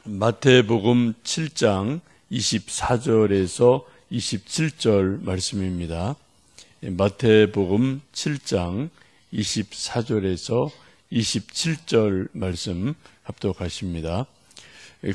마태복음 7장 24절에서 27절 말씀입니다. 마태복음 7장 24절에서 27절 말씀 합독하십니다.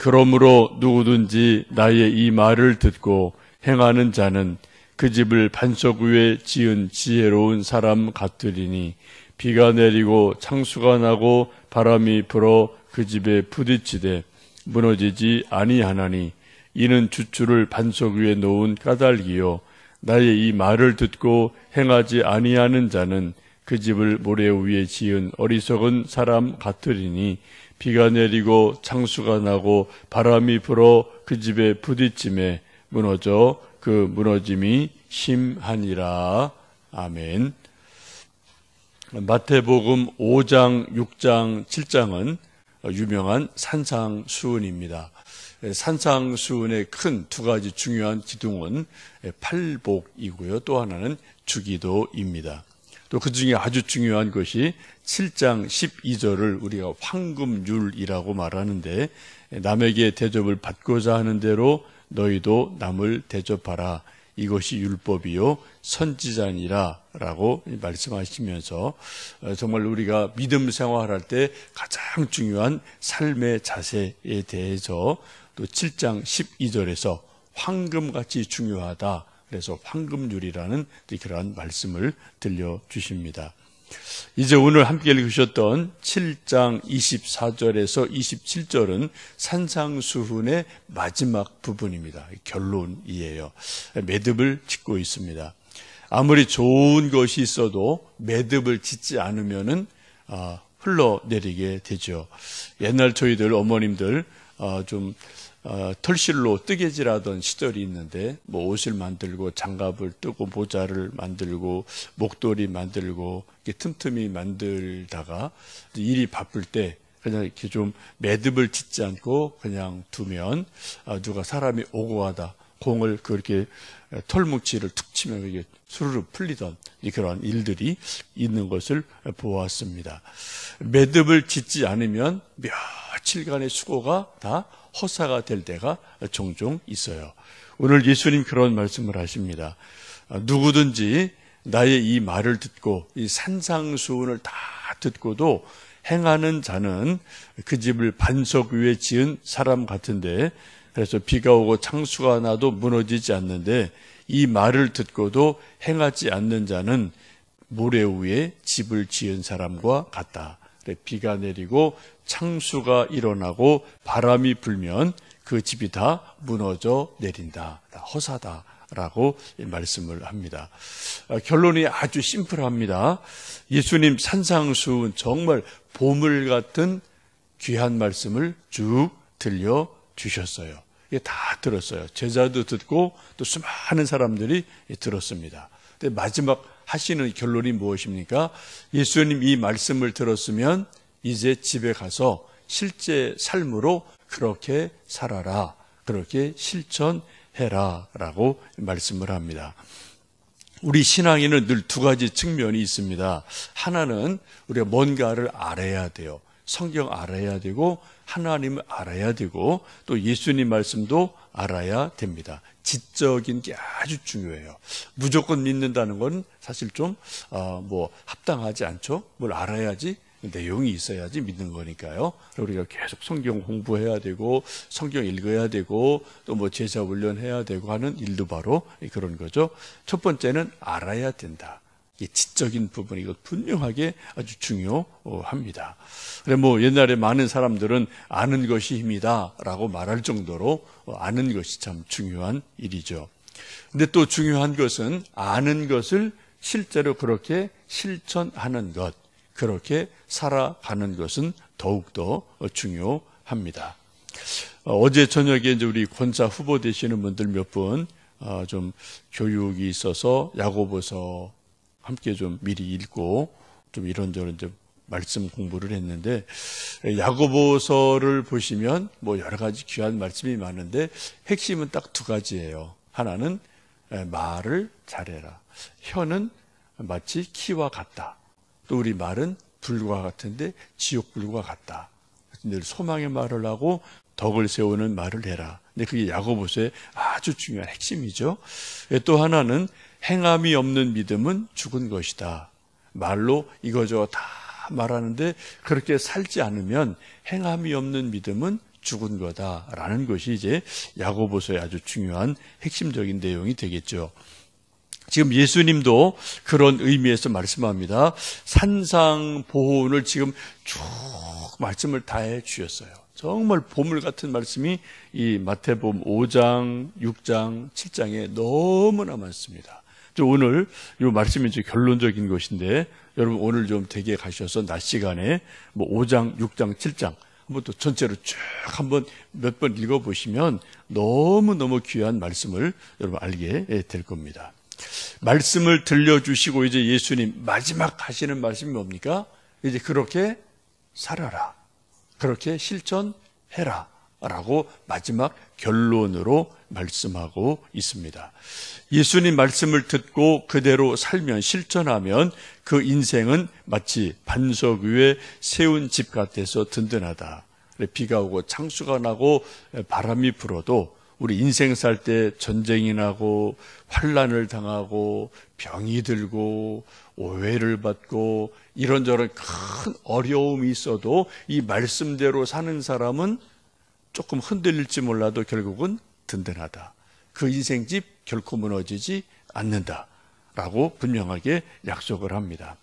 그러므로 누구든지 나의 이 말을 듣고 행하는 자는 그 집을 반석 위에 지은 지혜로운 사람 같으리니 비가 내리고 창수가 나고 바람이 불어 그 집에 부딪히되 무너지지 아니하나니 이는 주추를 반석 위에 놓은 까닭이요 나의 이 말을 듣고 행하지 아니하는 자는 그 집을 모래 위에 지은 어리석은 사람 같으리니 비가 내리고 창수가 나고 바람이 불어 그 집에 부딪힘에 무너져 그 무너짐이 심하니라. 아멘. 마태복음 5장, 6장, 7장은 유명한 산상수훈입니다. 산상수훈의 큰 두 가지 중요한 기둥은 팔복이고요. 또 하나는 주기도입니다. 또 그 중에 아주 중요한 것이 7장 12절을 우리가 황금률이라고 말하는데 남에게 대접을 받고자 하는 대로 너희도 남을 대접하라. 이것이 율법이요 선지자니라 라고 말씀하시면서 정말 우리가 믿음 생활할 때 가장 중요한 삶의 자세에 대해서 또 7장 12절에서 황금같이 중요하다. 그래서 황금률이라는 그러한 말씀을 들려주십니다. 이제 오늘 함께 읽으셨던 7장 24절에서 27절은 산상수훈의 마지막 부분입니다. 결론이에요. 매듭을 짓고 있습니다. 아무리 좋은 것이 있어도 매듭을 짓지 않으면은 흘러내리게 되죠. 옛날 저희들 어머님들 털실로 뜨개질하던 시절이 있는데 뭐 옷을 만들고 장갑을 뜨고 모자를 만들고 목도리 만들고 이렇게 틈틈이 만들다가 일이 바쁠 때 그냥 이렇게 좀 매듭을 짓지 않고 그냥 두면 누가 사람이 오고 가다 공을 그렇게 털뭉치를 툭 치면 이게 수르르 풀리던 그런 일들이 있는 것을 보았습니다. 매듭을 짓지 않으면 며칠간의 수고가 다 허사가 될 때가 종종 있어요. 오늘 예수님 그런 말씀을 하십니다. 누구든지 나의 이 말을 듣고 이 산상수훈을 다 듣고도 행하는 자는 그 집을 반석 위에 지은 사람 같은데 그래서 비가 오고 창수가 나도 무너지지 않는데 이 말을 듣고도 행하지 않는 자는 모래 위에 집을 지은 사람과 같다. 비가 내리고 창수가 일어나고 바람이 불면 그 집이 다 무너져 내린다. 다 허사다라고 말씀을 합니다. 결론이 아주 심플합니다. 예수님 산상수훈 정말 보물 같은 귀한 말씀을 쭉 들려주셨어요. 이게 다 들었어요. 제자도 듣고 또 수많은 사람들이 들었습니다. 근데 마지막 하시는 결론이 무엇입니까? 예수님 이 말씀을 들었으면 이제 집에 가서 실제 삶으로 그렇게 살아라. 그렇게 실천해라. 라고 말씀을 합니다. 우리 신앙에는 늘 두 가지 측면이 있습니다. 하나는 우리가 뭔가를 알아야 돼요. 성경 알아야 되고 하나님을 알아야 되고 또 예수님 말씀도 알아야 됩니다. 지적인 게 아주 중요해요. 무조건 믿는다는 건 사실 좀 합당하지 않죠. 뭘 알아야지 내용이 있어야지 믿는 거니까요. 우리가 계속 성경 공부해야 되고 성경 읽어야 되고 또 제자 훈련해야 되고 하는 일도 바로 그런 거죠. 첫 번째는 알아야 된다. 이 지적인 부분이 이거 분명하게 아주 중요합니다. 그래 옛날에 많은 사람들은 아는 것이 힘이다라고 말할 정도로 아는 것이 참 중요한 일이죠. 근데 또 중요한 것은 아는 것을 실제로 그렇게 실천하는 것, 그렇게 살아가는 것은 더욱더 중요합니다. 어제 저녁에 이제 우리 권사 후보 되시는 분들 몇 분 좀 교육이 있어서 야고보서 함께 좀 미리 읽고 좀 이런저런 이제 말씀 공부를 했는데 야고보서를 보시면 여러 가지 귀한 말씀이 많은데 핵심은 딱 두 가지예요. 하나는 말을 잘해라. 혀는 마치 키와 같다. 또 우리 말은 불과 같은데 지옥불과 같다. 늘 소망의 말을 하고 덕을 세우는 말을 해라. 근데 그게 야고보서의 아주 중요한 핵심이죠. 또 하나는 행함이 없는 믿음은 죽은 것이다. 말로 이거저거 다 말하는데 그렇게 살지 않으면 행함이 없는 믿음은 죽은 거다라는 것이 이제 야고보서의 아주 중요한 핵심적인 내용이 되겠죠. 지금 예수님도 그런 의미에서 말씀합니다. 산상보훈을 지금 쭉 말씀을 다 해 주셨어요. 정말 보물 같은 말씀이 이 마태복음 5장, 6장, 7장에 너무나 많습니다. 오늘 이 말씀이 이제 결론적인 것인데 여러분 오늘 좀 댁에 가셔서 낮 시간에 뭐 5장, 6장, 7장 한번 또 전체로 쭉 한번 몇 번 읽어보시면 너무너무 귀한 말씀을 여러분 알게 될 겁니다. 말씀을 들려주시고 이제 예수님 마지막 하시는 말씀이 뭡니까? 이제 그렇게 살아라. 그렇게 실천해라. 라고 마지막 결론으로 말씀하고 있습니다. 예수님 말씀을 듣고 그대로 살면 실천하면 그 인생은 마치 반석 위에 세운 집 같아서 든든하다. 비가 오고 창수가 나고 바람이 불어도 우리 인생 살 때 전쟁이 나고 환난을 당하고 병이 들고 오해를 받고 이런저런 큰 어려움이 있어도 이 말씀대로 사는 사람은 조금 흔들릴지 몰라도 결국은 든든하다. 그 인생집 결코 무너지지 않는다라고 분명하게 약속을 합니다.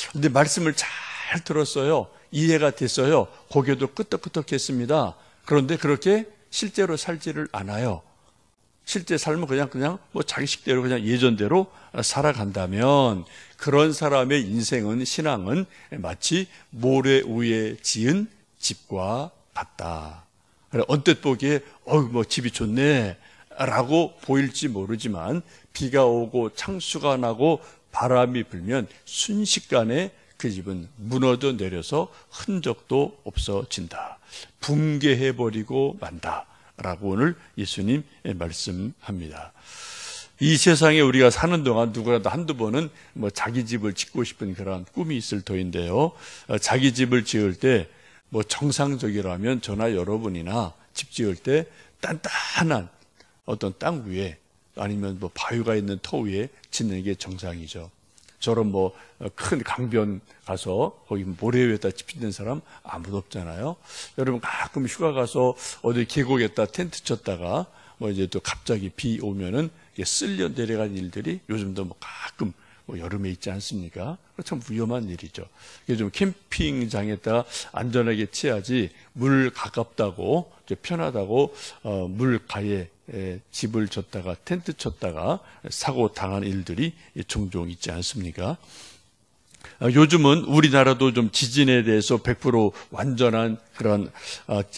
그런데 말씀을 잘 들었어요. 이해가 됐어요. 고개도 끄덕끄덕했습니다. 그런데 그렇게 실제로 살지를 않아요. 실제 삶은 그냥 뭐 자기 식대로 그냥 예전대로 살아간다면 그런 사람의 인생은 신앙은 마치 모래 위에 지은 집과 같다. 언뜻 보기에 뭐 집이 좋네 라고 보일지 모르지만 비가 오고 창수가 나고 바람이 불면 순식간에 그 집은 무너져 내려서 흔적도 없어진다. 붕괴해버리고 만다라고 오늘 예수님 말씀합니다. 이 세상에 우리가 사는 동안 누구라도 한두 번은 뭐 자기 집을 짓고 싶은 그런 꿈이 있을 터인데요. 자기 집을 지을 때 뭐 정상적이라면 저나 여러분이나 집 지을 때 단단한 어떤 땅 위에 아니면 뭐 바위가 있는 터 위에 짓는 게 정상이죠. 저런 뭐 큰 강변 가서 거기 모래 위에다 집 짓는 사람 아무도 없잖아요. 여러분 가끔 휴가 가서 어디 계곡에다 텐트 쳤다가 뭐 이제 또 갑자기 비 오면은 쓸려 내려간 일들이 요즘도 뭐 가끔 뭐 여름에 있지 않습니까? 참 위험한 일이죠. 이게 좀 캠핑장에다 안전하게 치야지 물 가깝다고 편하다고 물가에 집을 졌다가 텐트 쳤다가 사고 당한 일들이 종종 있지 않습니까? 요즘은 우리나라도 좀 지진에 대해서 100% 완전한 그런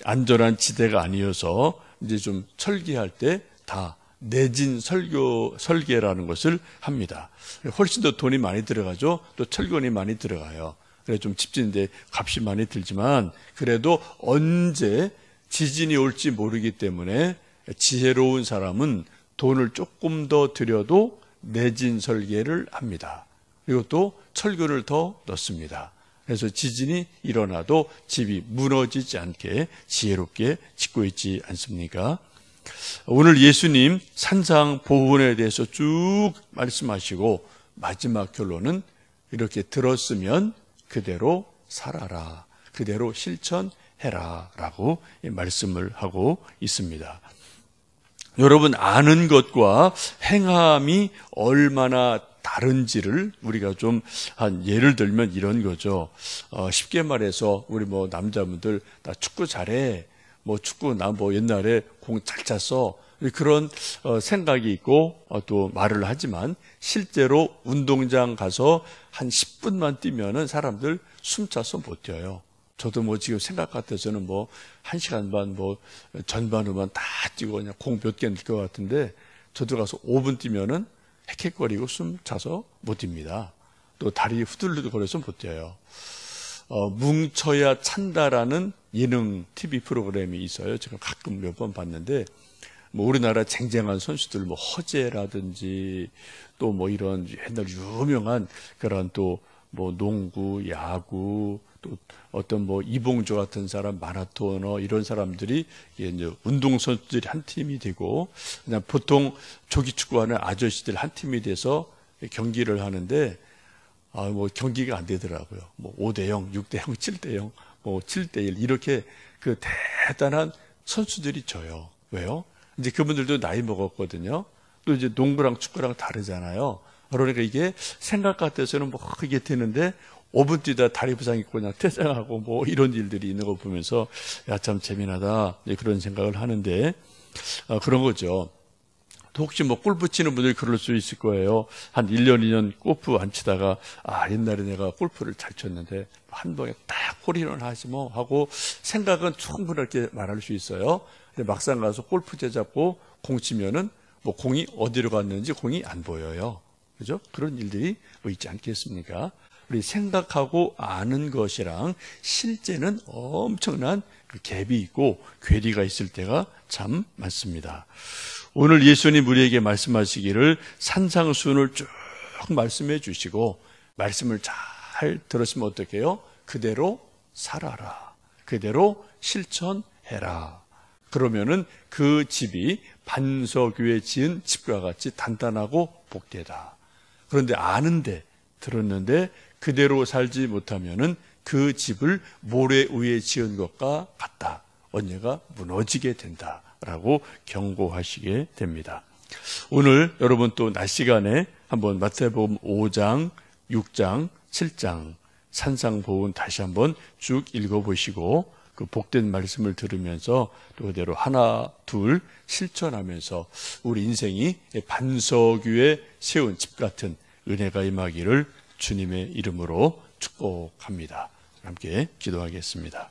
안전한 지대가 아니어서 이제 좀 설계할 때 다 내진 설계라는 것을 합니다. 훨씬 더 돈이 많이 들어가죠. 또 철근이 많이 들어가요. 그래서 좀 집 짓는데 값이 많이 들지만 그래도 언제 지진이 올지 모르기 때문에 지혜로운 사람은 돈을 조금 더 들여도 내진 설계를 합니다. 그리고 또 철근을 더 넣습니다. 그래서 지진이 일어나도 집이 무너지지 않게 지혜롭게 짓고 있지 않습니까? 오늘 예수님 산상보훈에 대해서 쭉 말씀하시고 마지막 결론은 이렇게 들었으면 그대로 살아라. 그대로 실천해라. 라고 말씀을 하고 있습니다. 여러분 아는 것과 행함이 얼마나 다른지를 우리가 좀 한 예를 들면 이런 거죠. 쉽게 말해서 우리 뭐 남자분들 나 축구 잘해. 뭐 축구 나 뭐 옛날에 공 잘 찼어. 그런 생각이 있고 또 말을 하지만 실제로 운동장 가서 한 10분만 뛰면은 사람들 숨차서 못 뛰어요. 저도 뭐 지금 생각 같아서는 뭐 1시간 반 뭐 전반후반 다 뛰고 그냥 공 몇 개 넣을 것 같은데 저도 가서 5분 뛰면은 헥헥거리고 숨 차서 못 뜁니다. 또 다리 후들후들거려서 못 뛰어요. 뭉쳐야 찬다라는 예능 TV 프로그램이 있어요. 제가 가끔 몇 번 봤는데 뭐 우리나라 쟁쟁한 선수들 뭐 허재라든지 또 뭐 이런 옛날 유명한 그런 또 뭐 농구, 야구 또 어떤 뭐 이봉조 같은 사람, 마라토너 이런 사람들이 이제 운동선수들이 한 팀이 되고, 그냥 보통 조기 축구하는 아저씨들 한 팀이 돼서 경기를 하는데, 뭐 경기가 안 되더라고요. 뭐 5대0, 6대0, 7대0, 뭐 7대1 이렇게 그 대단한 선수들이 져요. 왜요? 이제 그분들도 나이 먹었거든요. 또 이제 농구랑 축구랑 다르잖아요. 그러니까 이게 생각 같아서는 뭐 이게 되는데 5분 뛰다 다리 부상 있고 그냥 퇴장하고 뭐 이런 일들이 있는 거 보면서 야, 참 재미나다. 그런 생각을 하는데, 그런 거죠. 또 혹시 뭐 골프 치는 분들이 그럴 수 있을 거예요. 한 1년, 2년 골프 안 치다가, 옛날에 내가 골프를 잘 쳤는데, 한 번에 딱 홀인원 하지 뭐 하고 생각은 충분하게 말할 수 있어요. 근데 막상 가서 골프채 잡고 공 치면은 뭐 공이 어디로 갔는지 공이 안 보여요. 그죠? 그런 일들이 뭐 있지 않겠습니까? 우리 생각하고 아는 것이랑 실제는 엄청난 그 갭이 있고 괴리가 있을 때가 참 많습니다. 오늘 예수님 우리에게 말씀하시기를 산상수훈을 쭉 말씀해 주시고 말씀을 잘 들었으면 어떻게 해요? 그대로 살아라. 그대로 실천해라. 그러면은 그 집이 반석 위에 지은 집과 같이 단단하고 복되다. 그런데 아는데 들었는데 그대로 살지 못하면은 그 집을 모래 위에 지은 것과 같다. 언제가 무너지게 된다라고 경고하시게 됩니다. 오늘 여러분 또 낮 시간에 한번 마태복음 5장, 6장, 7장 산상보훈 다시 한번 쭉 읽어보시고 그 복된 말씀을 들으면서 또 그대로 하나, 둘 실천하면서 우리 인생이 반석 위에 세운 집 같은 은혜가 임하기를 주님의 이름으로 축복합니다. 함께 기도하겠습니다.